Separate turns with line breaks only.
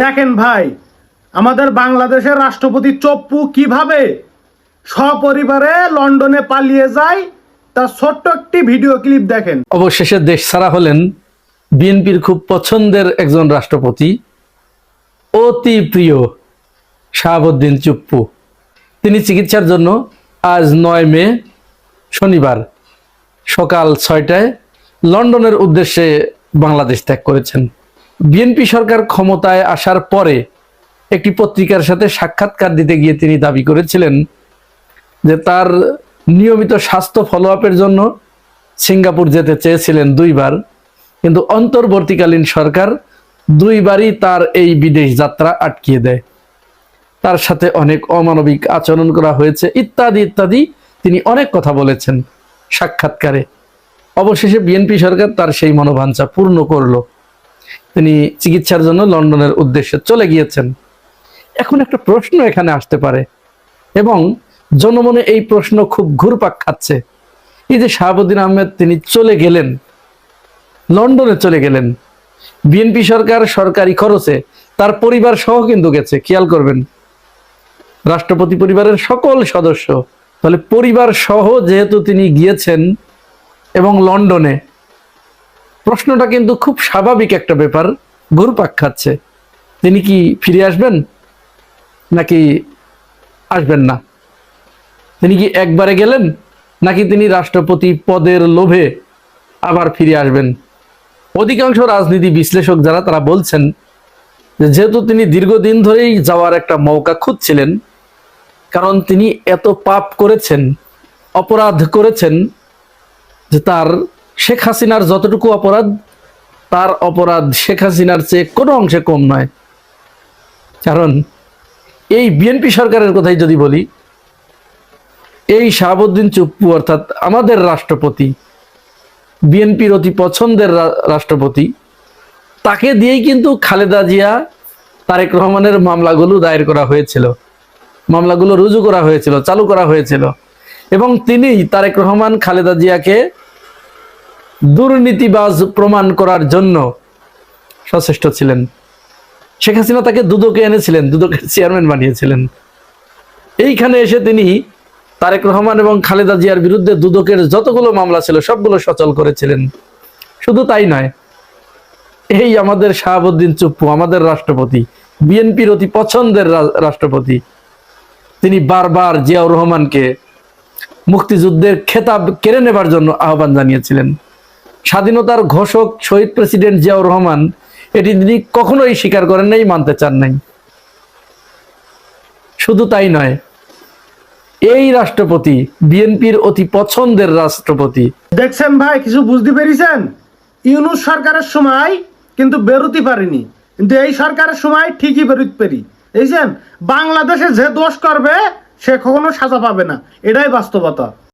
দেখেন ভাই, আমাদের বাংলাদেশের রাষ্ট্রপতি চপ্পু কিভাবে সপরিবারে লন্ডনে পালিয়ে যায় তার ছোট্ট একটি ভিডিও ক্লিপ দেখেন।
অবশেষে দেশ ছাড়া হলেন বিএনপির খুব পছন্দের একজন রাষ্ট্রপতি, অতি প্রিয় শাহাবুদ্দিন চুপ্পু। তিনি চিকিৎসার জন্য আজ 9 মে শনিবার সকাল 6টায় লন্ডনের উদ্দেশ্যে বাংলাদেশ ত্যাগ করেছেন। বিএনপি সরকার ক্ষমতায় আসার পরে একটি পত্রিকার সাথে সাক্ষাৎকার দিতে গিয়ে তিনি দাবি করেছিলেন যে তার নিয়মিত স্বাস্থ্য ফলো আপের জন্য সিঙ্গাপুর যেতে চেয়েছিলেন 2 বার, কিন্তু অন্তর্বর্তীকালীন সরকার 2 বারই তার এই বিদেশ যাত্রা আটকিয়ে দেয়। তার সাথে অনেক অমানবিক আচরণ করা হয়েছে ইত্যাদি ইত্যাদি তিনি অনেক কথা বলেছেন সাক্ষাৎকারে। অবশেষে বিএনপি সরকার তার সেই মনোবাঞ্ছা পূর্ণ করলো, তিনি চিকিৎসার জন্য লন্ডনের উদ্দেশ্যে চলে গিয়েছেন। এখন একটা প্রশ্ন এখানে আসতে পারে এবং জনমনে এই প্রশ্ন খুব ঘুরপাক খাচ্ছে। এই যে শাহাবুদ্দিন আহমেদ তিনি চলে গেলেন, লন্ডনে চলে গেলেন, বিএনপি সরকার সরকারি খরচে তার পরিবার সহ কিন্তু গেছে, খেয়াল করবেন, রাষ্ট্রপতি পরিবারের সকল সদস্য। তাহলে পরিবার সহ যেহেতু তিনি গিয়েছেন এবং লন্ডনে, প্রশ্নটা কিন্তু খুব স্বাভাবিক একটা ব্যাপার ঘুরপাক খাচ্ছে, তিনি কি ফিরে আসবেন নাকি আসবেন না? তিনি কি একবারে গেলেন নাকি তিনি রাষ্ট্রপতি পদের লোভে আবার ফিরে আসবেন? অধিকাংশ রাজনীতি বিশ্লেষক যারা তারা বলছেন যে যেহেতু তিনি দীর্ঘদিন ধরেই যাওয়ার একটা মৌকা খুঁজছিলেন, কারণ তিনি এত পাপ করেছেন, অপরাধ করেছেন যে তার শেখ হাসিনার যতটুকু অপরাধ, তার অপরাধ শেখ হাসিনার চেয়ে কোনো অংশে কম নয়। কারণ এই বিএনপি সরকারের কথাই যদি বলি, এই শাহাবুদ্দিন চুপ্পু অর্থাৎ আমাদের রাষ্ট্রপতি, বিএনপির অতি পছন্দের রাষ্ট্রপতি, তাকে দিয়েই কিন্তু খালেদা জিয়া, তারেক রহমানের মামলাগুলো দায়ের করা হয়েছিল, মামলাগুলো রুজু করা হয়েছিল, চালু করা হয়েছিল, এবং তিনি তারেক রহমান খালেদা জিয়াকে দুর্নীতিবাজ প্রমাণ করার জন্য সচেষ্ট ছিলেন। শেখ হাসিনা তাকে দুদকে এনেছিলেন, দুদকের চেয়ারম্যান বানিয়েছিলেন। এইখানে এসে তিনি তারেক রহমান এবং খালেদা জিয়ার বিরুদ্ধে দুদকের যতগুলো মামলা ছিল সবগুলো সচল করেছিলেন। শুধু তাই নয়, এই আমাদের শাহাবুদ্দিন চুপ্পু, আমাদের রাষ্ট্রপতি, বিএনপির অতি পছন্দের রাষ্ট্রপতি, তিনি বারবার জিয়াউর রহমানকে মুক্তিযুদ্ধের খেতাব কেড়ে নেবার জন্য আহ্বান জানিয়েছিলেন। স্বাধীনতার ঘোষক শহীদ প্রেসিডেন্ট জিয়াউর রহমান এটি তিনি কখনোই স্বীকার করেন নাই, মানতে চান নাই। শুধু তাই নয়, এই রাষ্ট্রপতি বিএনপির অতি পছন্দের রাষ্ট্রপতি।
দেখছেন ভাই, কিছু বুঝতে পেরেছেন? ইউনূস সরকারের সময় কিন্তু বেরোতে পারিনি, কিন্তু এই সরকারের সময় ঠিকই বেরোতে পারি। এইছেন, বাংলাদেশে যে দোষ করবে সে কখনো সাজা পাবে না, এটাই বাস্তবতা।